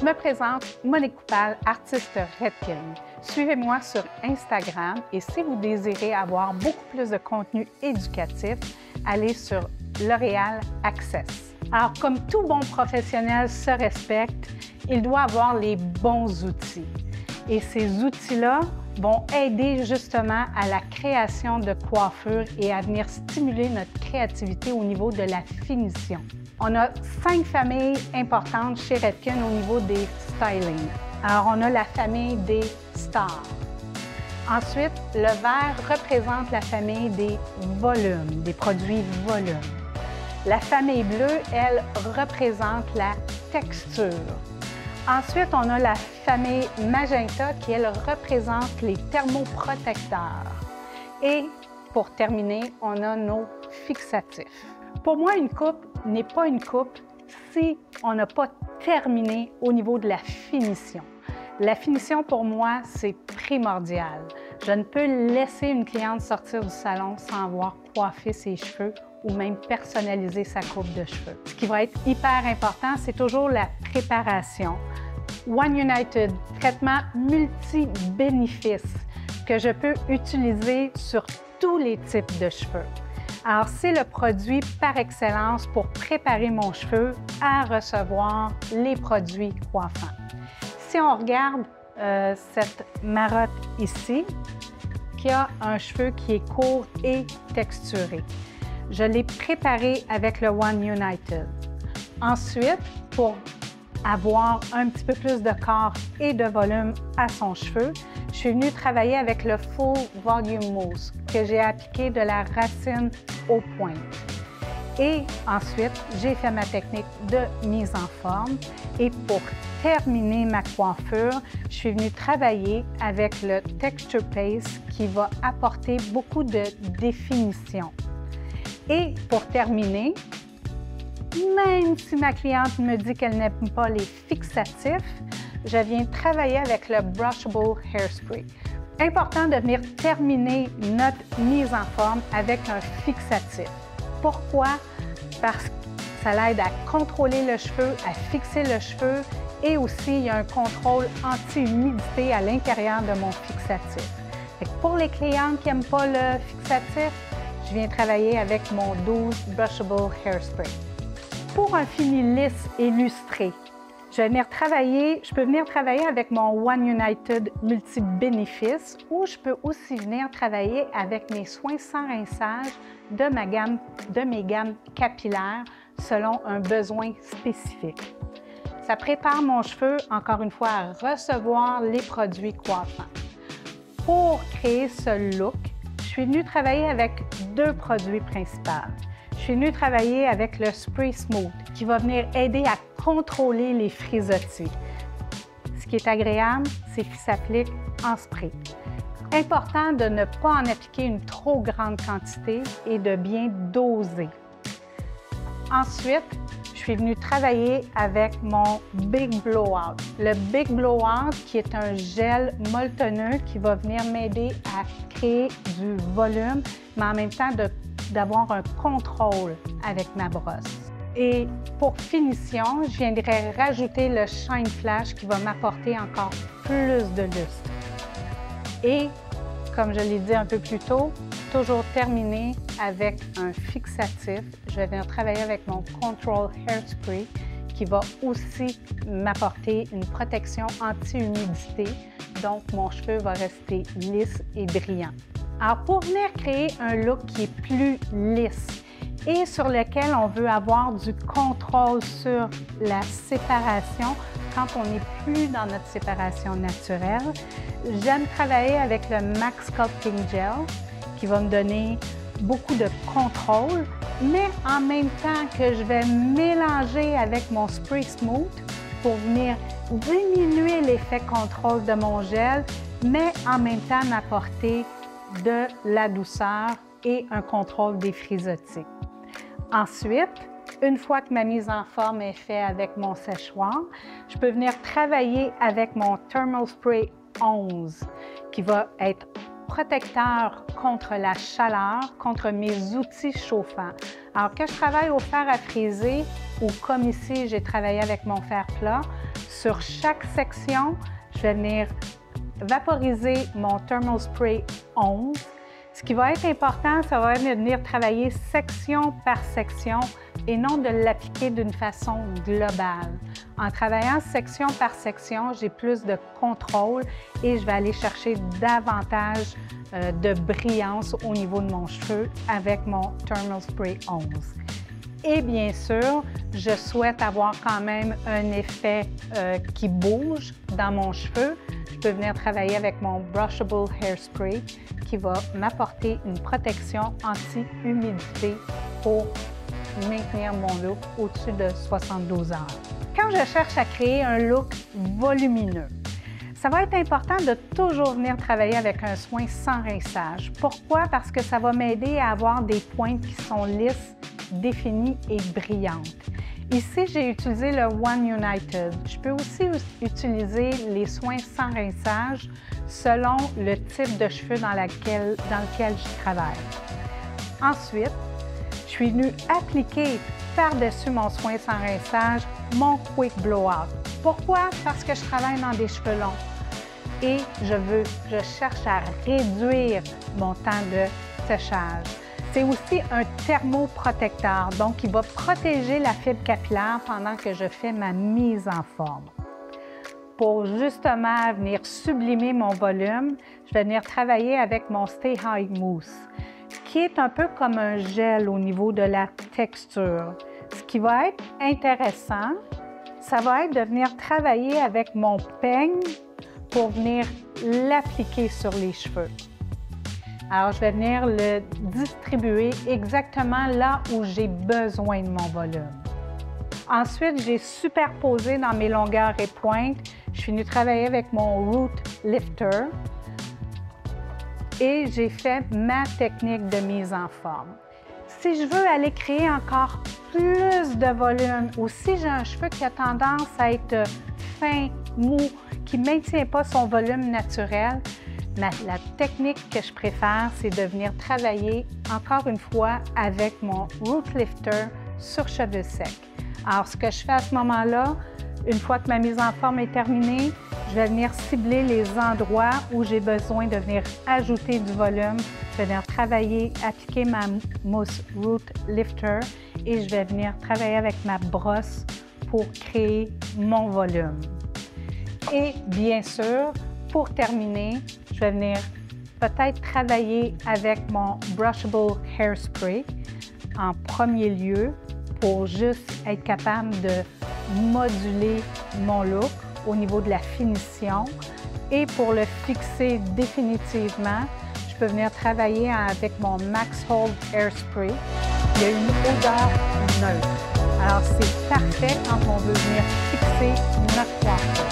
me présente, Monique Coupal, artiste Redken. Suivez-moi sur Instagram et si vous désirez avoir beaucoup plus de contenu éducatif, allez sur L'Oréal Access. Alors, comme tout bon professionnel se respecte, il doit avoir les bons outils. Et ces outils-là vont aider justement à la création de coiffures et à venir stimuler notre créativité au niveau de la finition. On a 5 familles importantes chez Redken au niveau des styling. Alors, on a la famille des stars. Ensuite, le vert représente la famille des volumes, des produits volumes. La famille bleue, elle, représente la texture. Ensuite, on a la famille magenta qui, elle, représente les thermoprotecteurs. Et pour terminer, on a nos fixatifs. Pour moi, une coupe n'est pas une coupe si on n'a pas terminé au niveau de la finition. La finition, pour moi, c'est primordial. Je ne peux laisser une cliente sortir du salon sans avoir coiffé ses cheveux ou même personnaliser sa coupe de cheveux. Ce qui va être hyper important, c'est toujours la préparation. One United, traitement multi-bénéfices que je peux utiliser sur tous les types de cheveux. Alors, c'est le produit par excellence pour préparer mon cheveu à recevoir les produits coiffants. Si on regarde cette marotte ici, qui a un cheveu qui est court et texturé, je l'ai préparé avec le One United. Ensuite, pour avoir un petit peu plus de corps et de volume à son cheveu, je suis venue travailler avec le Full Volume Mousse que j'ai appliqué de la racine aux pointes. Et ensuite, j'ai fait ma technique de mise en forme. Et pour terminer ma coiffure, je suis venue travailler avec le Texture Paste qui va apporter beaucoup de définition. Et pour terminer, même si ma cliente me dit qu'elle n'aime pas les fixatifs, je viens travailler avec le Brushable Hairspray. Important de venir terminer notre mise en forme avec un fixatif. Pourquoi? Parce que ça l'aide à contrôler le cheveu, à fixer le cheveu et aussi il y a un contrôle anti-humidité à l'intérieur de mon fixatif. Pour les clientes qui n'aiment pas le fixatif, je viens travailler avec mon 12 Brushable Hairspray. Pour un fini lisse et lustré, je peux venir travailler avec mon One United multi-bénéfices ou je peux aussi venir travailler avec mes soins sans rinçage de mes gammes capillaires selon un besoin spécifique. Ça prépare mon cheveu, encore une fois, à recevoir les produits coiffants. Pour créer ce look, je suis venue travailler avec 2 produits principaux. Je suis venue travailler avec le Spray Smooth qui va venir aider à contrôler les frisottis. Ce qui est agréable, c'est qu'il s'applique en spray. Important de ne pas en appliquer une trop grande quantité et de bien doser. Ensuite, je suis venue travailler avec mon Big Blowout. Le Big Blowout qui est un gel molletonneux qui va venir m'aider à créer du volume, mais en même temps d'avoir un contrôle avec ma brosse. Et pour finition, je viendrai rajouter le Shine Flash qui va m'apporter encore plus de lustre. Et, comme je l'ai dit un peu plus tôt, toujours terminer avec un fixatif. Je vais venir travailler avec mon Control Hairspray qui va aussi m'apporter une protection anti-humidité. Donc, mon cheveu va rester lisse et brillant. Alors, pour venir créer un look qui est plus lisse et sur lequel on veut avoir du contrôle sur la séparation quand on n'est plus dans notre séparation naturelle, j'aime travailler avec le Max Sculpting Gel qui va me donner beaucoup de contrôle, mais en même temps que je vais mélanger avec mon Spray Smooth pour venir diminuer l'effet contrôle de mon gel, mais en même temps m'apporter de la douceur et un contrôle des frisottis. Ensuite, une fois que ma mise en forme est faite avec mon séchoir, je peux venir travailler avec mon Thermal Spray 11 qui va être protecteur contre la chaleur, contre mes outils chauffants. Alors que je travaille au fer à friser ou comme ici, j'ai travaillé avec mon fer plat, Sur chaque section, je vais venir vaporiser mon Thermal Spray 11. Ce qui va être important, ça va être de venir travailler section par section et non de l'appliquer d'une façon globale. En travaillant section par section, j'ai plus de contrôle et je vais aller chercher davantage de brillance au niveau de mon cheveu avec mon Thermal Spray 11. Et bien sûr, je souhaite avoir quand même un effet qui bouge dans mon cheveu. Je peux venir travailler avec mon Brushable Hairspray qui va m'apporter une protection anti-humidité pour maintenir mon look au-dessus de 72 heures. Quand je cherche à créer un look volumineux, ça va être important de toujours venir travailler avec un soin sans rinçage. Pourquoi? Parce que ça va m'aider à avoir des pointes qui sont lisses, définies et brillantes. Ici, j'ai utilisé le One United. Je peux aussi utiliser les soins sans rinçage selon le type de cheveux dans lequel je travaille. Ensuite, je suis venue appliquer par-dessus mon soin sans rinçage mon Quick Blowout. Pourquoi? Parce que je travaille dans des cheveux longs et je cherche à réduire mon temps de séchage. C'est aussi un thermoprotecteur, donc il va protéger la fibre capillaire pendant que je fais ma mise en forme. Pour justement venir sublimer mon volume, je vais venir travailler avec mon Stay High Mousse, qui est un peu comme un gel au niveau de la texture. Ce qui va être intéressant, ça va être de venir travailler avec mon peigne pour venir l'appliquer sur les cheveux. Alors, je vais venir le distribuer exactement là où j'ai besoin de mon volume. Ensuite, j'ai superposé dans mes longueurs et pointes. Je suis venue travailler avec mon Root Lifter et j'ai fait ma technique de mise en forme. Si je veux aller créer encore plus de volume ou si j'ai un cheveu qui a tendance à être fin, mou, qui ne maintient pas son volume naturel, la technique que je préfère, c'est de venir travailler encore une fois avec mon Root Lifter sur cheveux secs. Alors, ce que je fais à ce moment-là, une fois que ma mise en forme est terminée, je vais venir cibler les endroits où j'ai besoin de venir ajouter du volume. Je vais venir travailler, appliquer ma mousse Root Lifter et je vais venir travailler avec ma brosse pour créer mon volume. Et bien sûr, pour terminer, je vais venir peut-être travailler avec mon Brushable Hairspray en premier lieu pour juste être capable de moduler mon look au niveau de la finition. Et pour le fixer définitivement, je peux venir travailler avec mon Max Hold Hairspray. Il y a une odeur neutre. Alors, c'est parfait quand on veut venir fixer notre coiffure.